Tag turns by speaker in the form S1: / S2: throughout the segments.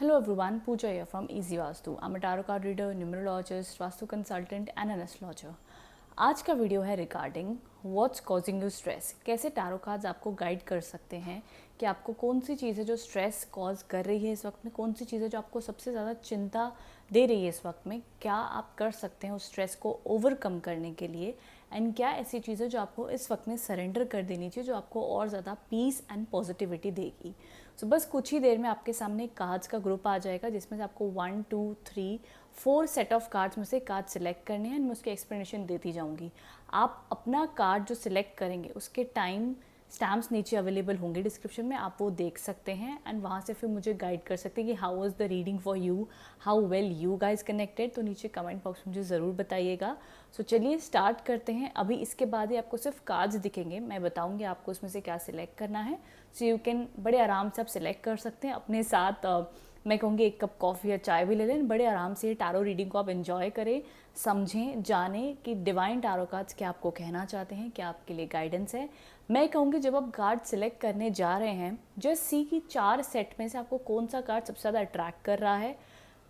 S1: Hello everyone, Pooja here from Easy Vastu. I'm a tarot card reader, numerologist, vastu consultant and an astrologer. आज का video है regarding what's causing you stress. कैसे tarot cards आपको guide कर सकते हैं कि आपको कौन सी चीज़ें जो स्ट्रेस कॉज कर रही है इस वक्त में, कौन सी चीज़ें जो आपको सबसे ज़्यादा चिंता दे रही है इस वक्त में, क्या आप कर सकते हैं उस स्ट्रेस को ओवरकम करने के लिए, एंड क्या ऐसी चीज़ें जो आपको इस वक्त में सरेंडर कर देनी चाहिए जो आपको और ज़्यादा पीस एंड पॉजिटिविटी देगी। सो बस कुछ ही देर में आपके सामने कार्ड्स का ग्रुप आ जाएगा जिसमें से आपको 1 2 3 4 सेट ऑफ कार्ड्स में से कार्ड सिलेक्ट करने हैं एंड मैं उसकी एक्सप्लेनेशन देती जाऊंगी। आप अपना कार्ड जो सिलेक्ट करेंगे उसके टाइम स्टैम्प्स नीचे अवेलेबल होंगे डिस्क्रिप्शन में, आप वो देख सकते हैं एंड वहाँ से फिर मुझे गाइड कर सकते हैं कि how was the reading for you, how well you guys connected. तो नीचे कमेंट बॉक्स में मुझे ज़रूर बताइएगा। सो चलिए स्टार्ट करते हैं। अभी इसके बाद ही आपको सिर्फ कार्ड्स दिखेंगे, मैं बताऊंगी आपको उसमें से क्या सिलेक्ट करना है। सो यू कैन बड़े आराम से आप सिलेक्ट कर सकते हैं अपने साथ। मैं कहूँगी एक कप कॉफ़ी या चाय भी ले लें, बड़े आराम से टैरो रीडिंग को आप एंजॉय करें, समझें, जानें कि डिवाइन टैरो कार्ड्स क्या आपको कहना चाहते हैं, क्या आपके लिए गाइडेंस है। मैं कहूँगी जब आप कार्ड सिलेक्ट करने जा रहे हैं, जस्ट सी की 4 सेट में से आपको कौन सा कार्ड सबसे ज़्यादा अट्रैक्ट कर रहा है,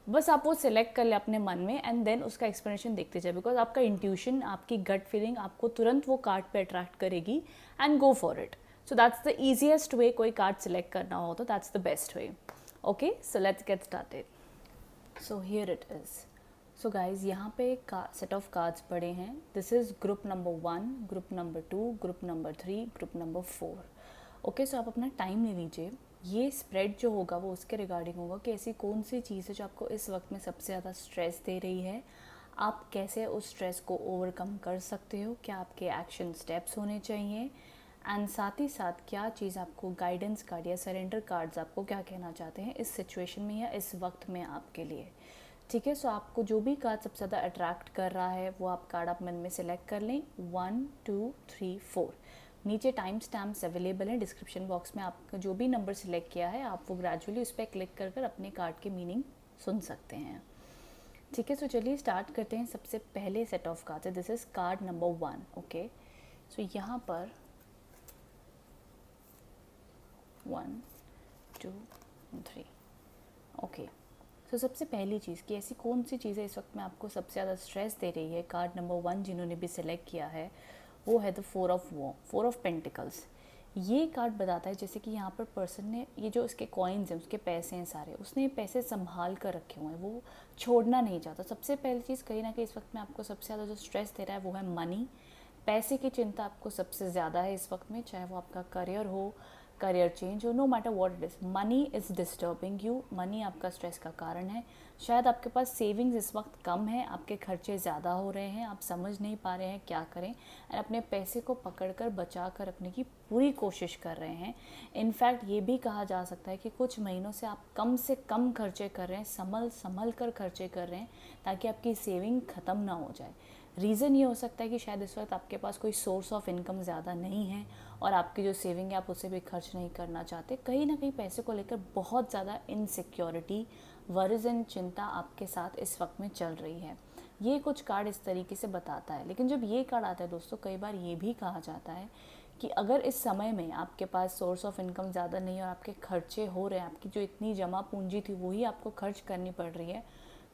S1: बस आप वो सिलेक्ट कर ले अपने मन में एंड देन उसका एक्सप्लेनेशन देखते जाए। बिकॉज आपका इंट्यूशन, आपकी गट फीलिंग आपको तुरंत वो कार्ड पे अट्रैक्ट करेगी and go for it. So that's the easiest way. कोई कार्ड सिलेक्ट करना हो तो that's the best way. Okay, so let's get started. So here it is. So guys यहाँ पे सेट ऑफ कार्ड्स पड़े हैं। This is group number 1, group number 2, group number 3, group number 4। Okay, so आप अपना time ले लीजिए। ये spread जो होगा वो उसके रिगार्डिंग होगा कि ऐसी कौन सी चीज़ है जो आपको इस वक्त में सबसे ज़्यादा स्ट्रेस दे रही है, आप कैसे उस स्ट्रेस को ओवरकम कर सकते हो, क्या आपके एक्शन स्टेप्स होने चाहिए, एंड साथ ही साथ क्या चीज़ आपको गाइडेंस कार्ड या सरेंडर कार्ड्स आपको क्या कहना चाहते हैं इस सिचुएशन में या इस वक्त में आपके लिए। ठीक है, सो आपको जो भी कार्ड सबसे ज़्यादा अट्रैक्ट कर रहा है वो आप कार्ड आप मन में सेलेक्ट कर लें। 1 2 3 4 नीचे टाइम स्टैम्प्स अवेलेबल हैं डिस्क्रिप्शन बॉक्स में। आपका जो भी नंबर सिलेक्ट किया है आप वो ग्रेजुअली उस पर क्लिक कर कर अपने कार्ड के मीनिंग सुन सकते हैं। ठीक है, सो चलिए स्टार्ट करते हैं। सबसे पहले सेट ऑफ कार्ड्स है, this is card number 1। Okay, so यहाँ पर 1 2 3। ओके, सो सबसे पहली चीज़ कि ऐसी कौन सी चीज़ें इस वक्त में आपको सबसे ज़्यादा स्ट्रेस दे रही है। कार्ड नंबर 1 जिन्होंने भी सिलेक्ट किया है वो है द 4 ऑफ पेंटिकल्स। ये कार्ड बताता है जैसे कि यहाँ पर पर्सन ने ये जो इसके कॉइन्स हैं, उसके पैसे हैं सारे, उसने ये पैसे संभाल कर रखे हुए हैं, वो छोड़ना नहीं चाहता। सबसे पहली चीज़ कहीं ना कहीं इस वक्त में आपको सबसे ज़्यादा जो स्ट्रेस दे रहा है वो है मनी। पैसे की चिंता आपको सबसे ज़्यादा है इस वक्त में, चाहे वो आपका करियर हो, करियर चेंज हो, no matter what it is, money is disturbing you. Money आपका स्ट्रेस का कारण है। शायद आपके पास सेविंग्स इस वक्त कम है, आपके खर्चे ज़्यादा हो रहे हैं, आप समझ नहीं पा रहे हैं क्या करें, एंड अपने पैसे को पकड़ कर बचा कर रखने की पूरी कोशिश कर रहे हैं। इनफैक्ट ये भी कहा जा सकता है कि कुछ महीनों से आप कम से कम खर्चे कर रहे हैं, संभल कर खर्चे कर रहे हैं ताकि आपकी सेविंग ख़त्म ना हो जाए। रीज़न ये हो सकता है कि शायद इस वक्त आपके पास कोई सोर्स ऑफ इनकम ज़्यादा नहीं है और आपकी जो सेविंग है आप उसे भी खर्च नहीं करना चाहते। कहीं ना कहीं पैसे को लेकर बहुत ज़्यादा इनसिक्योरिटी, वरीज एंड चिंता आपके साथ इस वक्त में चल रही है। ये कुछ कार्ड इस तरीके से बताता है। लेकिन जब ये कार्ड आता है दोस्तों, कई बार ये भी कहा जाता है कि अगर इस समय में आपके पास सोर्स ऑफ इनकम ज़्यादा नहीं है और आपके खर्चे हो रहे हैं, आपकी जो इतनी जमा पूंजी थी वही आपको खर्च करनी पड़ रही है,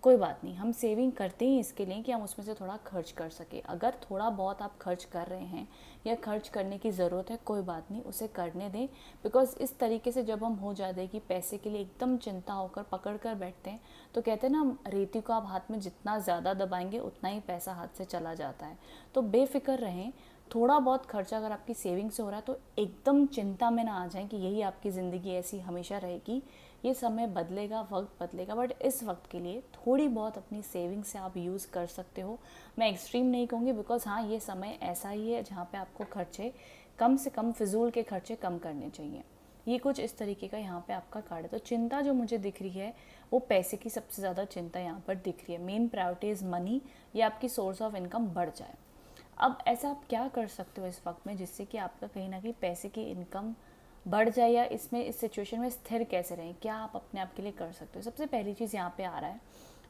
S1: कोई बात नहीं, हम सेविंग करते ही इसके लिए कि हम उसमें से थोड़ा खर्च कर सके। अगर थोड़ा बहुत आप खर्च कर रहे हैं या खर्च करने की ज़रूरत है, कोई बात नहीं, उसे करने दें। बिकॉज इस तरीके से जब हम हो जाते हैं कि पैसे के लिए एकदम चिंता होकर पकड़ कर बैठते हैं, तो कहते हैं ना, रेती को आप हाथ में जितना ज़्यादा दबाएंगे उतना ही पैसा हाथ से चला जाता है। तो बेफिक्र रहें। थोड़ा बहुत खर्चा अगर आपकी सेविंग से हो रहा है तो एकदम चिंता में ना आ जाएं कि यही आपकी ज़िंदगी ऐसी हमेशा रहेगी। ये समय बदलेगा, वक्त बदलेगा, बट इस वक्त के लिए थोड़ी बहुत अपनी सेविंग से आप यूज़ कर सकते हो। मैं एक्सट्रीम नहीं कहूँगी बिकॉज हाँ, ये समय ऐसा ही है जहाँ पे आपको खर्चे कम से कम, फिजूल के खर्चे कम करने चाहिए। ये कुछ इस तरीके का यहाँ पे आपका कार्ड है। तो चिंता जो मुझे दिख रही है वो पैसे की सबसे ज़्यादा चिंता यहाँ पर दिख रही है। मेन प्रायोरिटी इज़ मनी, या आपकी सोर्स ऑफ इनकम बढ़ जाए। अब ऐसा आप क्या कर सकते हो इस वक्त में जिससे कि आपका कहीं ना कहीं पैसे की इनकम बढ़ जाए, या इसमें इस सिचुएशन में स्थिर कैसे रहें, क्या आप अपने आप के लिए कर सकते हो। सबसे पहली चीज़ यहाँ पे आ रहा है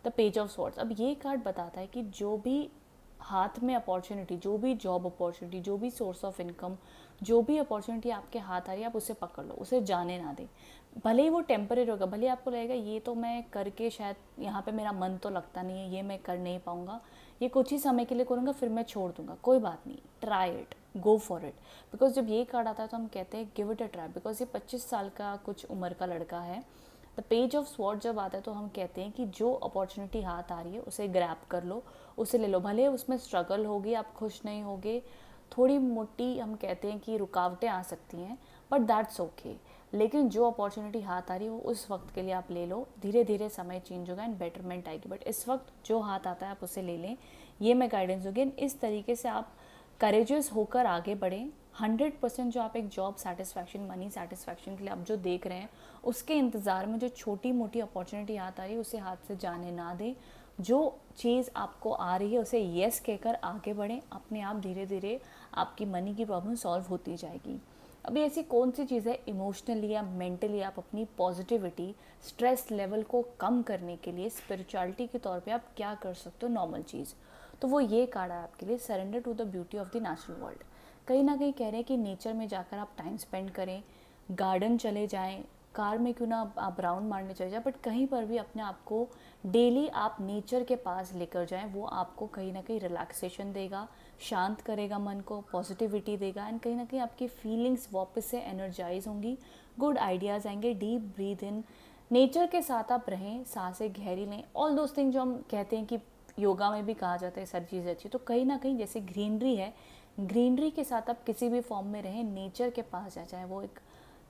S1: द पेज ऑफ स्वॉर्ड्स। अब ये कार्ड बताता है कि जो भी हाथ में अपॉर्चुनिटी, जो भी जॉब अपॉर्चुनिटी, जो भी सोर्स ऑफ इनकम, जो भी अपॉर्चुनिटी आपके हाथ आ रही है, आप उसे पकड़ लो, उसे जाने ना दें। भले ही वो टेम्परेरी होगा, भले ही आपको लगेगा ये तो मैं करके शायद यहाँ पे मेरा मन तो लगता नहीं है, ये मैं कर नहीं पाऊँगा, ये कुछ ही समय के लिए करूँगा फिर मैं छोड़ दूँगा, कोई बात नहीं, try it, go for it. Because जब ये कार्ड आता है तो हम कहते हैं give it a try, because ये 25 साल का कुछ उम्र का लड़का है। द पेज ऑफ स्वॉर्ड जब आता है तो हम कहते हैं कि जो अपॉर्चुनिटी हाथ आ रही है उसे ग्रैब कर लो, उसे ले लो, भले उसमें स्ट्रगल होगी, आप खुश नहीं होगे, थोड़ी मोटी हम कहते हैं कि रुकावटें आ सकती हैं, बट दैट्स ओके। लेकिन जो अपॉर्चुनिटी हाथ आ रही है वो उस वक्त के लिए आप ले लो, धीरे धीरे समय चेंज होगा एंड बेटरमेंट आएगी, बट इस वक्त जो हाथ आता है आप उसे ले लें, ये मैं गाइडेंस दूँगी। इस तरीके से आप करेजियस होकर आगे बढ़ें। 100% जो आप एक जॉब सेटिस्फैक्शन, मनी सेटिस्फैक्शन के लिए आप जो देख रहे हैं, उसके इंतज़ार में जो छोटी मोटी अपॉर्चुनिटी हाथ आ रही है उसे हाथ से जाने ना दें। जो चीज़ आपको आ रही है उसे येस कहकर आगे बढ़ें, अपने आप धीरे धीरे आपकी मनी की प्रॉब्लम सॉल्व होती जाएगी। अभी ऐसी कौन सी चीज़ है इमोशनली या मेंटली आप अपनी पॉजिटिविटी, स्ट्रेस लेवल को कम करने के लिए स्पिरिचुअलिटी के तौर पे आप क्या कर सकते हो, नॉर्मल चीज़, तो वो ये कार्ड है आपके लिए, surrender to the beauty of the natural world. कहीं ना कहीं कह रहे हैं कि नेचर में जाकर आप टाइम स्पेंड करें, गार्डन चले जाएं, कार में क्यों ना आप राउंड मारने चले जाएं, बट कहीं पर भी अपने आप को डेली आप नेचर के पास लेकर जाएं, वो आपको कहीं ना कहीं रिलैक्सेशन देगा, शांत करेगा मन को, पॉजिटिविटी देगा, एंड कहीं ना कहीं आपकी फीलिंग्स वापस से एनर्जाइज होंगी, गुड आइडियाज़ आएंगे। डीप ब्रीथ इन, नेचर के साथ आप रहें, सांसें गहरी लें, ऑल दोज थिंग जो हम कहते हैं कि योगा में भी कहा जाता है सारी चीज़ें अच्छी, तो कहीं ना कहीं जैसे ग्रीनरी है, ग्रीनरी के साथ आप किसी भी फॉर्म में रहें, नेचर के पास जाए, चाहे वो एक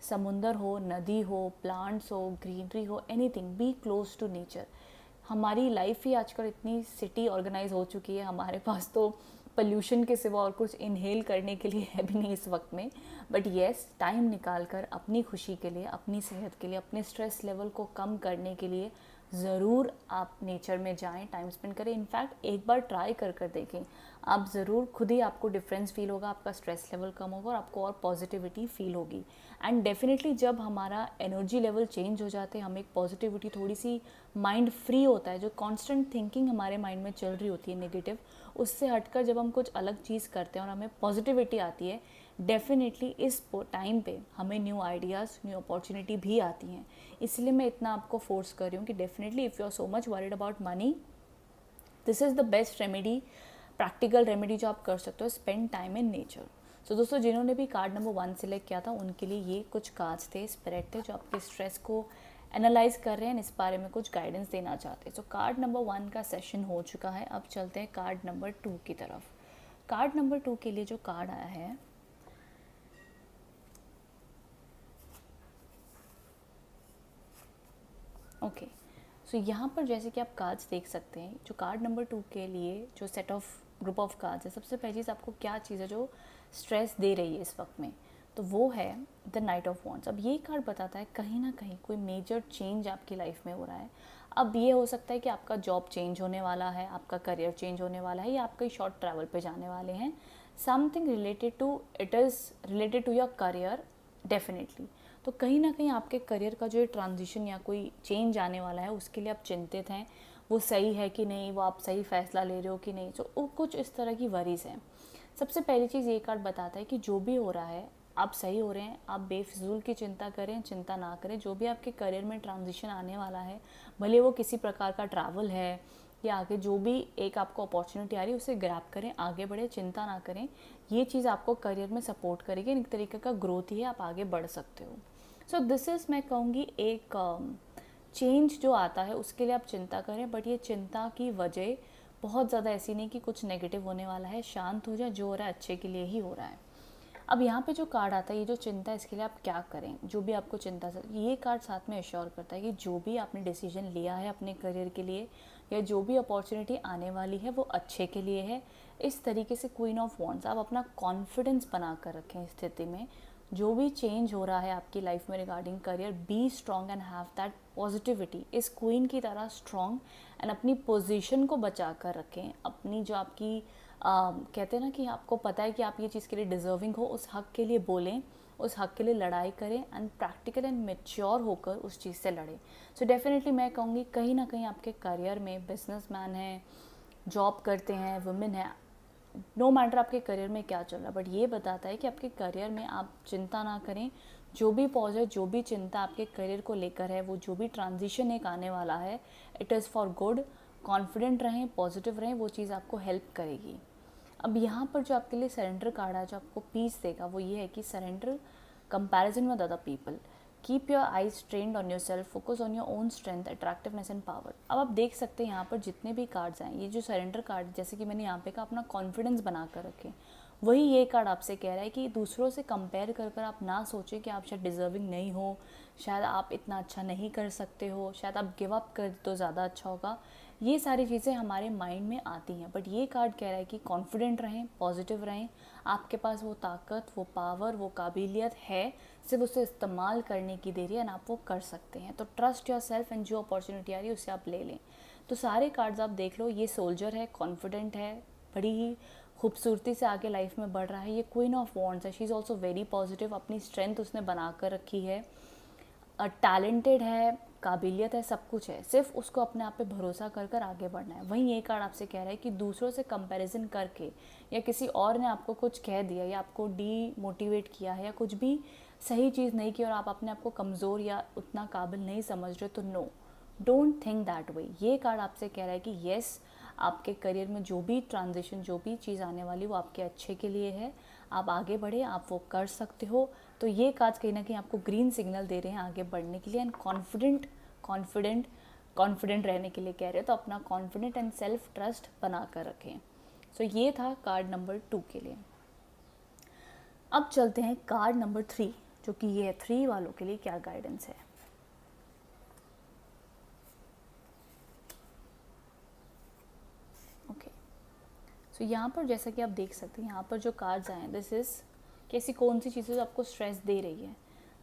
S1: समुंदर हो, नदी हो, प्लांट्स हो, ग्रीनरी हो, anything, be close to nature. हमारी लाइफ ही आजकल इतनी सिटी ऑर्गेनाइज हो चुकी है, हमारे पास तो पोल्यूशन के सिवा और कुछ इनहेल करने के लिए है भी नहीं इस वक्त में, बट येस, टाइम निकाल कर अपनी खुशी के लिए, अपनी सेहत के लिए, अपने स्ट्रेस लेवल को कम करने के लिए ज़रूर आप नेचर में जाएं, टाइम स्पेंड करें। इनफैक्ट एक बार ट्राई कर कर देखें, आप ज़रूर खुद ही आपको डिफरेंस फील होगा, आपका स्ट्रेस लेवल कम होगा और आपको और पॉजिटिविटी फील होगी। एंड डेफिनेटली जब हमारा एनर्जी लेवल चेंज हो जाते हैं, हम एक पॉजिटिविटी, थोड़ी सी माइंड फ्री होता है, जो कॉन्स्टेंट थिंकिंग हमारे माइंड में चल रही होती है नेगेटिव, उससे हटकर जब हम कुछ अलग चीज़ करते हैं और हमें पॉजिटिविटी आती है, डेफिनेटली इस टाइम पे हमें न्यू आइडियाज़, न्यू अपॉर्चुनिटी भी आती हैं। इसलिए मैं इतना आपको फोर्स कर रही हूँ कि definitely if you are so much worried about money, this is the best remedy, practical remedy जो आप कर सकते हो, spend time in nature. So दोस्तों, जिन्होंने भी कार्ड नंबर 1 सिलेक्ट किया था उनके लिए ये कुछ कार्ड्स थे, स्पिरिट थे, जो आपके स्ट्रेस को एनालाइज कर रहे हैं, इस बारे में कुछ गाइडेंस देना चाहते हैं। सो कार्ड नंबर 1 का सेशन हो चुका है, अब चलते हैं कार्ड नंबर 2 की तरफ। कार्ड नंबर 2 के लिए जो कार्ड आया है, ओके, सो यहाँ पर जैसे कि आप कार्ड्स देख सकते हैं, जो कार्ड नंबर 2 के लिए जो set of group of cards है, सबसे पहली चीज़ आपको क्या चीज़ है जो स्ट्रेस दे रही है इस वक्त में, तो वो है द नाइट ऑफ वॉन्ड्स। अब ये कार्ड बताता है कहीं ना कहीं कोई मेजर चेंज आपकी लाइफ में हो रहा है। अब ये हो सकता है कि आपका जॉब चेंज होने वाला है, आपका करियर चेंज होने वाला है, या आप कहीं शॉर्ट ट्रैवल पे जाने वाले हैं, something related to, it is related to your career definitely. तो कहीं ना कहीं आपके करियर का जो ट्रांजिशन या कोई चेंज आने वाला है, उसके लिए आप चिंतित हैं, वो सही है कि नहीं, वो आप सही फैसला ले रहे हो कि नहीं, तो कुछ इस तरह की वरीज़ हैं। सबसे पहली चीज़ ये कार्ड बताता है कि जो भी हो रहा है आप सही हो रहे हैं, आप बेफिजूल की चिंता करें, चिंता ना करें। जो भी आपके करियर में ट्रांजिशन आने वाला है, भले वो किसी प्रकार का ट्रैवल है या आगे जो भी एक आपको अपॉर्चुनिटी आ रही है, उसे ग्रैब करें, आगे बढ़े, चिंता ना करें। ये चीज़ आपको करियर में सपोर्ट करेगी, एक तरीके का ग्रोथ ही है, आप आगे बढ़ सकते हो। सो दिस इज़, मैं कहूँगी, एक चेंज जो आता है उसके लिए आप चिंता करें, बट ये चिंता की वजह बहुत ज़्यादा ऐसी नहीं कि कुछ नेगेटिव होने वाला है, शांत हो जाए, जो हो रहा है अच्छे के लिए ही हो रहा है। अब यहाँ पे जो कार्ड आता है, ये जो चिंता है, इसके लिए आप क्या करें, जो भी आपको चिंता से, ये कार्ड साथ में एश्योर करता है कि जो भी आपने डिसीजन लिया है अपने करियर के लिए, या जो भी अपॉर्चुनिटी आने वाली है, वो अच्छे के लिए है। इस तरीके से क्वीन ऑफ वॉन्ड्स, आप अपना कॉन्फिडेंस बना कर रखें इस स्थिति में। जो भी चेंज हो रहा है आपकी लाइफ में regarding career, be strong and have that positivity, इस क्वीन की तरह स्ट्रॉन्ग एंड अपनी पोजीशन को बचा कर रखें। अपनी जो आपकी कहते हैं ना कि आपको पता है कि आप ये चीज़ के लिए डिज़र्विंग हो, उस हक़ के लिए बोलें, उस हक़ के लिए लड़ाई करें, एंड प्रैक्टिकल एंड मेच्योर होकर उस चीज़ से लड़ें। सो डेफिनेटली मैं कहूँगी कहीं ना कहीं आपके करियर में, बिजनेसमैन हैं, जॉब करते हैं, वुमेन है, नो मैटर आपके करियर में क्या चल रहा है, बट ये बताता है कि आपके करियर में आप चिंता ना करें। जो भी पॉज है, जो भी चिंता आपके करियर को लेकर है, वो जो भी ट्रांजिशन एक आने वाला है, it is for good. Confident रहें, पॉजिटिव रहें, वो चीज़ आपको हेल्प करेगी। अब यहाँ पर जो आपके लिए सरेंडर कार्ड है, जो आपको पीस देगा, वो ये है कि surrender comparison with other people, keep your eyes trend on your self, focus on your own strength, attractiveness and power. अब आप देख सकते हैं यहाँ पर जितने भी कार्ड्स हैं, ये जो सरेंडर कार्ड, जैसे कि मैंने यहाँ पे कहा, अपना कॉन्फिडेंस बना कर रखें। वही ये कार्ड आपसे कह रहा है कि दूसरों से कंपेयर कर कर आप ना सोचें कि आप शायद डिज़र्विंग नहीं हो, शायद आप इतना अच्छा नहीं कर सकते हो, शायद आप गिव अप कर तो ज़्यादा अच्छा होगा। ये सारी चीज़ें हमारे माइंड में आती हैं, बट ये कार्ड कह रहा है कि कॉन्फिडेंट रहें, पॉजिटिव रहें, आपके पास वो ताकत, वो पावर, वो काबिलियत है, सिर्फ उसे इस्तेमाल करने की देरी है, एंड आप वो कर सकते हैं। तो ट्रस्ट योर सेल्फ, एंड जो अपॉर्चुनिटी आ रही है उसे आप ले लें। तो सारे कार्ड्स आप देख लो, ये सोल्जर है, कॉन्फिडेंट है, बड़ी ही खूबसूरती से आगे लाइफ में बढ़ रहा है। ये क्वीन ऑफ वॉन्ड्स है, she is also very positive, अपनी स्ट्रेंथ उसने बना कर रखी है, टैलेंटेड है, काबिलियत है, सब कुछ है, सिर्फ उसको अपने आप पे भरोसा कर कर आगे बढ़ना है। वहीं ये कार्ड आपसे कह रहा है कि दूसरों से कंपैरिजन करके, या किसी और ने आपको कुछ कह दिया, या आपको डीमोटिवेट किया है, या कुछ भी सही चीज़ नहीं की और आप अपने आप को कमज़ोर या उतना काबिल नहीं समझ रहे, तो no, don't think that way. ये कार्ड आपसे कह रहा है कि येस, आपके करियर में जो भी ट्रांजिशन, जो भी चीज़ आने वाली, वो आपके अच्छे के लिए है। आप आगे बढ़े, आप वो कर सकते हो। तो ये कार्ड्स कहीं ना कहीं आपको ग्रीन सिग्नल दे रहे हैं आगे बढ़ने के लिए, एंड कॉन्फिडेंट कॉन्फिडेंट रहने के लिए कह रहे हैं। तो अपना कॉन्फिडेंट एंड सेल्फ ट्रस्ट बना कर रखें। सो ये था कार्ड नंबर 2 के लिए। अब चलते हैं कार्ड नंबर 3, जो कि ये 3 वालों के लिए क्या गाइडेंस है। ओके, सो यहाँ पर जैसा कि आप देख सकते हैं, यहाँ पर जो कार्ड्स आए हैं, दिस इज़ कि ऐसी कौन सी चीज़ें आपको स्ट्रेस दे रही है।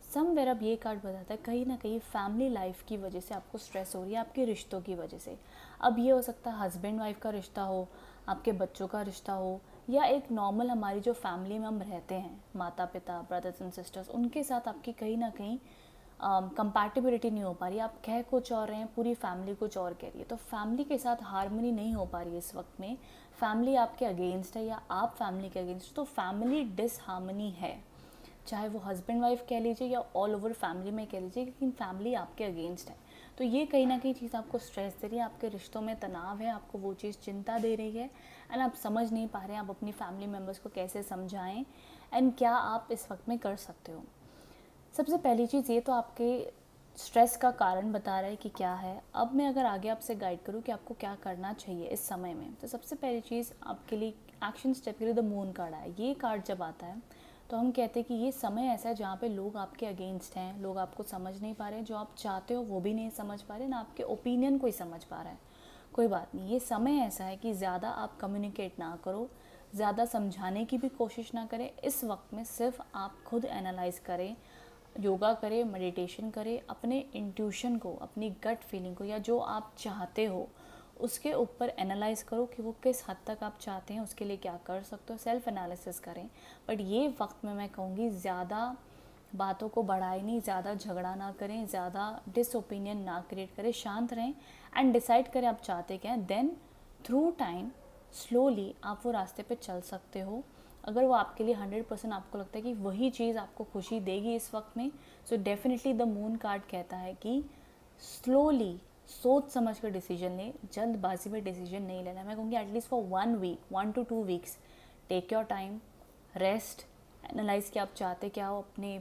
S1: समवेयर अब ये कार्ड बताता है कहीं ना कहीं फैमिली लाइफ की वजह से आपको स्ट्रेस हो रही है, आपके रिश्तों की वजह से। अब ये हो सकता है हस्बैंड वाइफ का रिश्ता हो, आपके बच्चों का रिश्ता हो, या एक नॉर्मल हमारी जो फैमिली में हम रहते हैं, माता पिता, ब्रदर्स एंड सिस्टर्स, उनके साथ आपकी कहीं ना कहीं कंपैटिबिलिटी नहीं हो पा रही है। आप कह कुछ और रहे हैं, पूरी फैमिली कुछ और कह रही है। तो फैमिली के साथ हार्मनी नहीं हो पा रही है इस वक्त में। फैमिली आपके अगेंस्ट है या आप फैमिली के अगेंस्ट, तो फैमिली डिसहार्मनी है। चाहे वो हस्बैंड वाइफ कह लीजिए या ऑल ओवर फैमिली में कह लीजिए, लेकिन फैमिली आपके अगेंस्ट है। तो ये कहीं ना कहीं चीज़ आपको स्ट्रेस दे रही है, आपके रिश्तों में तनाव है, आपको वो चीज़ चिंता दे रही है, एंड आप समझ नहीं पा रहे हैं आप अपनी फैमिली मेम्बर्स को कैसे समझाएं, एंड क्या आप इस वक्त में कर सकते हो। सबसे पहली चीज़ ये तो आपके स्ट्रेस का कारण बता रहा है कि क्या है। अब मैं अगर आगे आपसे गाइड करूँ कि आपको क्या करना चाहिए इस समय में, तो सबसे पहली चीज़ आपके लिए एक्शन स्टेप के लिए द मून कार्ड है। ये कार्ड जब आता है तो हम कहते हैं कि ये समय ऐसा है जहाँ पे लोग आपके अगेंस्ट हैं, लोग आपको समझ नहीं पा रहे हैं, जो आप चाहते हो वो भी नहीं समझ पा रहे, ना आपके ओपिनियन कोई समझ पा रहा है। कोई बात नहीं, ये समय ऐसा है कि ज़्यादा आप कम्युनिकेट ना करो, ज़्यादा समझाने की भी कोशिश ना करें। इस वक्त में सिर्फ आप खुद एनालाइज करें, योगा करें, मेडिटेशन करें, अपने इंट्यूशन को, अपनी गट फीलिंग को, या जो आप चाहते हो उसके ऊपर एनालाइज करो कि वो किस हद तक आप चाहते हैं, उसके लिए क्या कर सकते हो, सेल्फ एनालिसिस करें। बट ये वक्त में मैं कहूँगी ज़्यादा बातों को बढ़ाए नहीं, ज़्यादा झगड़ा ना करें, ज़्यादा डिसओपिनियन ना क्रिएट करें, शांत रहें एंड डिसाइड करें आप चाहते क्या हैं। देन थ्रू टाइम स्लोली आप वो रास्ते पे चल सकते हो। अगर वो आपके लिए 100% आपको लगता है कि वही चीज़ आपको खुशी देगी इस वक्त में, so definitely the moon card कहता है कि स्लोली सोच समझ कर डिसीजन लें, जल्दबाजी में डिसीजन नहीं लेना। मैं कहूँगी at least for 1 week, 1 to 2 weeks, take your time, rest, analyse कि आप चाहते क्या हो, अपने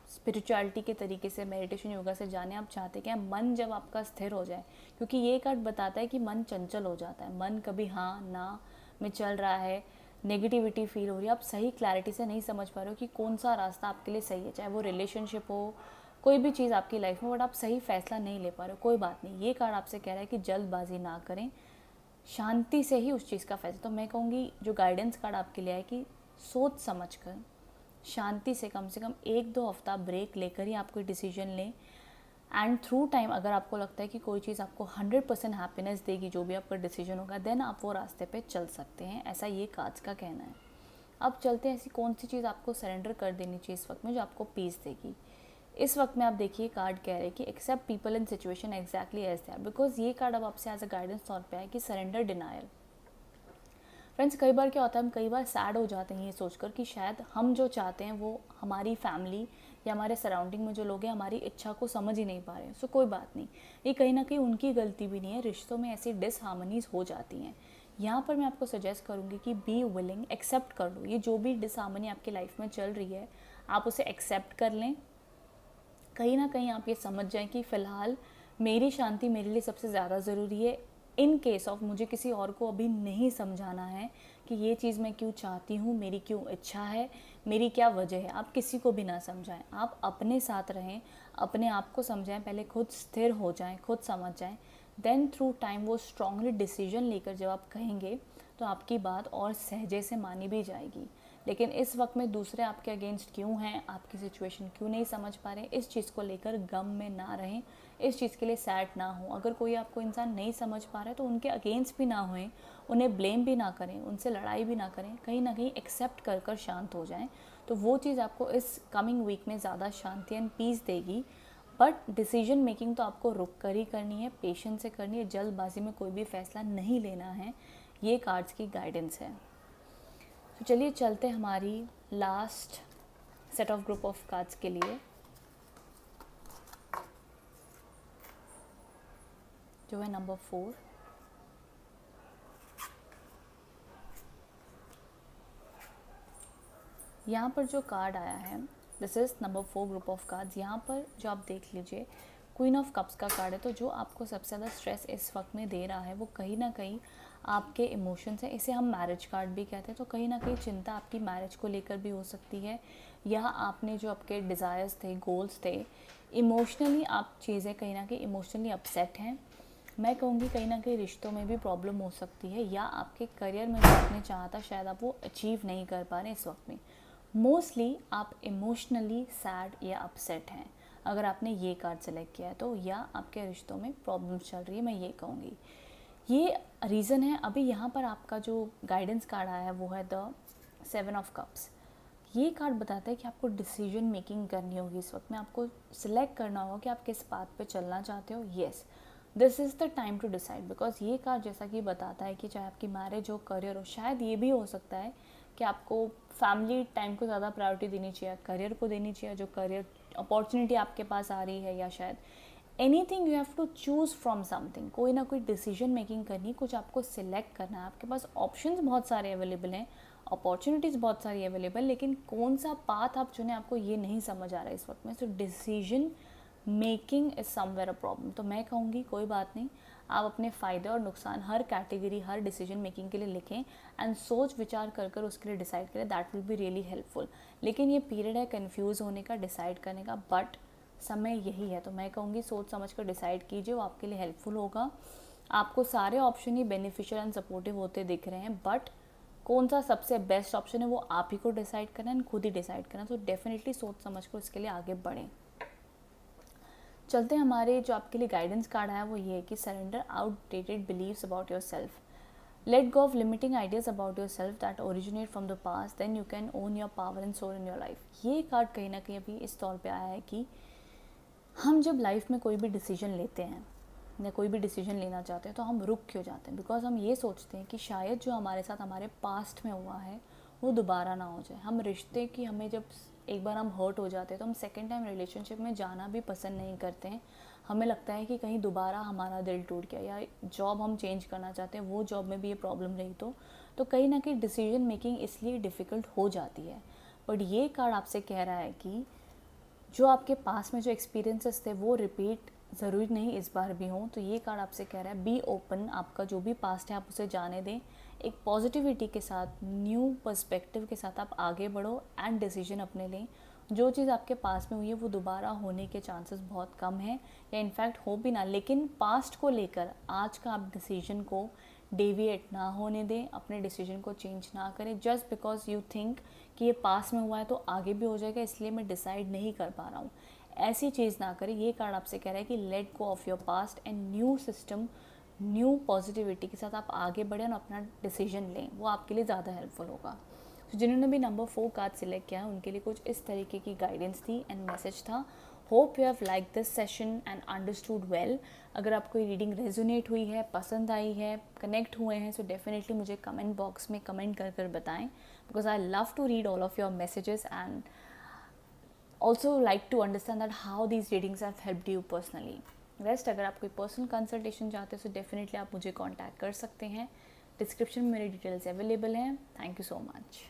S1: स्पिरिचुअलिटी के तरीके से, मेडिटेशन योगा से जाने आप चाहते क्या। मन जब आपका स्थिर हो जाए, क्योंकि ये कार्ड बताता है कि मन चंचल हो जाता है, मन कभी हाँ ना में चल रहा है, नेगेटिविटी फील हो रही है, आप सही क्लैरिटी से नहीं समझ पा रहे हो कि कौन सा रास्ता आपके लिए सही है, चाहे वो रिलेशनशिप हो, कोई भी चीज़ आपकी लाइफ में, बट आप सही फैसला नहीं ले पा रहे हो। कोई बात नहीं, ये कार्ड आपसे कह रहा है कि जल्दबाजी ना करें, शांति से ही उस चीज़ का फैसला। तो मैं कहूँगी जो गाइडेंस कार्ड आपके लिए है कि सोच समझ कर, शांति से कम 1-2 हफ्ता ब्रेक लेकर ही आप कोई डिसीजन लें। एंड थ्रू टाइम अगर आपको लगता है कि कोई चीज़ आपको 100% हैप्पीनेस देगी, जो भी आपका डिसीजन होगा, देन आप वो रास्ते पे चल सकते हैं, ऐसा ये कार्ड्स का कहना है। अब चलते हैं ऐसी कौन सी चीज़ आपको सरेंडर कर देनी चाहिए इस वक्त में जो आपको पीस देगी। इस वक्त में आप देखिए कार्ड कह रहे हैं कि accept people in situation exactly as they are, because ये कार्ड अब आपसे एज अ गाइडेंस तौर पे है कि सरेंडर डिनायल, फ्रेंड्स, कई बार क्या होता है, हम कई बार सैड हो जाते हैं ये सोचकर कि शायद हम जो चाहते हैं वो हमारी फैमिली या हमारे सराउंडिंग में जो लोग हैं हमारी इच्छा को समझ ही नहीं पा रहे हैं। सो कोई बात नहीं, ये कहीं ना कहीं उनकी गलती भी नहीं है, रिश्तों में ऐसी डिसहार्मनीज हो जाती हैं। यहाँ पर मैं आपको सजेस्ट करूँगी कि बी विलिंग, एक्सेप्ट कर लो ये जो भी डिसहार्मनी आपकी लाइफ में चल रही है, आप उसे एक्सेप्ट कर लें। कहीं ना कहीं आप ये समझ जाएं कि फ़िलहाल मेरी शांति मेरे लिए सबसे ज़्यादा ज़रूरी है। इन केस ऑफ मुझे किसी और को अभी नहीं समझाना है कि ये चीज़ मैं क्यों चाहती हूँ, मेरी क्यों इच्छा है, मेरी क्या वजह है। आप किसी को भी ना समझाएं, आप अपने साथ रहें, अपने आप को समझाएं, पहले खुद स्थिर हो जाएं, खुद समझ जाएं। देन थ्रू टाइम वो स्ट्रांगली डिसीजन लेकर जब आप कहेंगे तो आपकी बात और सहजे से मानी भी जाएगी। लेकिन इस वक्त में दूसरे आपके अगेंस्ट क्यों हैं, आपकी सिचुएशन क्यों नहीं समझ पा रहे, इस चीज़ को लेकर गम में ना रहें, इस चीज़ के लिए सैड ना हो। अगर कोई आपको इंसान नहीं समझ पा रहा है तो उनके अगेंस्ट भी ना होएं, उन्हें ब्लेम भी ना करें, उनसे लड़ाई भी ना करें, कहीं ना कहीं एक्सेप्ट कर कर शांत हो जाएं। तो वो चीज़ आपको इस कमिंग वीक में ज़्यादा शांति एंड पीस देगी। बट डिसीजन मेकिंग तो आपको रुक कर ही करनी है, पेशेंस से करनी है, जल्दबाजी में कोई भी फैसला नहीं लेना है। ये कार्ड्स की गाइडेंस है। तो चलिए चलते हमारी last set of group of cards के लिए, जो है नंबर 4। यहाँ पर जो कार्ड आया है, this is number 4 group of cards. यहाँ पर जो आप देख लीजिए, क्वीन ऑफ कप्स का कार्ड है। तो जो आपको सबसे ज़्यादा स्ट्रेस इस वक्त में दे रहा है वो कहीं ना कहीं आपके इमोशंस है। इसे हम मैरिज कार्ड भी कहते हैं। तो कहीं ना कहीं चिंता आपकी मैरिज को लेकर भी हो सकती है, या आपने जो आपके डिज़ायर्स थे, गोल्स थे, इमोशनली आप चीज़ें कहीं ना कहीं इमोशनली अपसेट हैं। मैं कहूँगी कहीं ना कहीं रिश्तों में भी प्रॉब्लम हो सकती है, या आपके करियर में जो आपने चाहा था शायद आप वो अचीव नहीं कर पा रहे हैं इस वक्त में। मोस्टली आप इमोशनली सैड या अपसेट हैं अगर आपने ये कार्ड सेलेक्ट किया है तो, या आपके रिश्तों में प्रॉब्लम्स चल रही है, मैं ये कहूँगी। ये रीज़न है। अभी यहाँ पर आपका जो गाइडेंस कार्ड आया है वो है द 7 ऑफ कप्स। ये कार्ड बताता है कि आपको डिसीजन मेकिंग करनी होगी इस वक्त में, आपको सिलेक्ट करना होगा कि आप किस पाथ पे चलना चाहते हो। Yes, this is the time to decide. Because ये कार्ड जैसा कि बताता है कि चाहे आपकी मैरिज हो, करियर हो, शायद ये भी हो सकता है कि आपको फैमिली टाइम को ज़्यादा प्रायोरिटी देनी चाहिए, करियर को देनी चाहिए, जो करियर अपॉर्चुनिटी आपके पास आ रही है, या शायद anything you have to choose from something. कोई ना कोई डिसीजन मेकिंग करनी, कुछ आपको सिलेक्ट करना है। आपके पास ऑप्शंस बहुत सारे अवेलेबल हैं, अपॉर्चुनिटीज़ बहुत सारी अवेलेबल, लेकिन कौन सा पाथ आप चुने आपको ये नहीं समझ आ रहा है इस वक्त में। So decision making is somewhere a problem. तो मैं कहूँगी कोई बात नहीं, आप अपने फ़ायदे और नुकसान हर कैटेगरी, हर डिसीजन मेकिंग के लिए लिखें एंड सोच विचार कर कर उसके लिए डिसाइड करें। That will be really helpful. लेकिन ये पीरियड है कन्फ्यूज़ होने का, डिसाइड करने का, बट समय यही है। तो मैं कहूँगी सोच समझ कर डिसाइड कीजिए, वो आपके लिए हेल्पफुल होगा। आपको सारे option he beneficial and supportive होते दिख रहे हैं, बट कौन सा सबसे बेस्ट ऑप्शन है वो आप ही को डिसाइड करना है, खुद ही डिसाइड करना। तो डेफिनेटली सोच समझ कर इसके लिए आगे बढ़ें। चलते हमारे जो आपके लिए गाइडेंस कार्ड आया वो ये है कि surrender outdated believes about yourself, let go of limiting ideas about yourself that originate from the past, then you can own your power and soul in your life. ये card कहीं ना कहीं अभी इस तौर पे आया है कि हम जब लाइफ में कोई भी डिसीजन लेते हैं या कोई भी डिसीजन लेना चाहते हैं तो हम रुक क्यों जाते हैं। बिकॉज हम ये सोचते हैं कि शायद जो हमारे साथ हमारे पास्ट में हुआ है वो दोबारा ना हो जाए। हम रिश्ते की, हमें जब एक बार हम हर्ट हो जाते हैं तो हम सेकेंड टाइम रिलेशनशिप में जाना भी पसंद नहीं करते हैं। हमें लगता है कि कहीं दोबारा हमारा दिल टूट गया, या जॉब हम चेंज करना चाहते हैं, वो जॉब में भी ये प्रॉब्लम रही तो कहीं ना कहीं डिसीजन मेकिंग इसलिए डिफ़िकल्ट हो जाती है। बट ये कार्ड आपसे कह रहा है कि जो आपके पास में जो एक्सपीरियंसेस थे वो रिपीट ज़रूरी नहीं इस बार भी हों। तो ये कार्ड आपसे कह रहा है बी ओपन, आपका जो भी पास्ट है आप उसे जाने दें, एक पॉजिटिविटी के साथ, न्यू पर्सपेक्टिव के साथ आप आगे बढ़ो एंड डिसीजन अपने लें। जो चीज़ आपके पास में हुई है वो दोबारा होने के चांसेस बहुत कम हैं, या इनफैक्ट हो भी ना। लेकिन पास्ट को लेकर आज का आप डिसीजन को डेविएट ना होने दें, अपने डिसीजन को चेंज ना करें जस्ट बिकॉज यू थिंक कि ये पास में हुआ है तो आगे भी हो जाएगा, इसलिए मैं डिसाइड नहीं कर पा रहा हूँ। ऐसी चीज़ ना करें। ये कार्ड आपसे कह रहा है कि late go of your past and new system, new positivity के साथ आप आगे बढ़ें और अपना डिसीजन लें, वो आपके लिए ज़्यादा हेल्पफुल होगा। तो जिन्होंने भी नंबर 4 कार्ड सिलेक्ट किया है उनके लिए कुछ इस तरीके की गाइडेंस थी एंड मैसेज था। Hope you have like this session and understood well. अगर आपको ये रीडिंग रेजोनेट हुई है, पसंद आई है, कनेक्ट हुए हैं, सो डेफिनेटली मुझे कमेंट बॉक्स में कमेंट कर कर बताएं, because I love to read all of your messages and also like to understand that how these readings have helped you personally. Rest अगर आप कोई पर्सनल कंसल्टेशन चाहते हो तो डेफिनेटली आप मुझे कॉन्टैक्ट कर सकते हैं. डिस्क्रिप्शन में मेरी डिटेल्स अवेलेबल हैं. Thank you so much.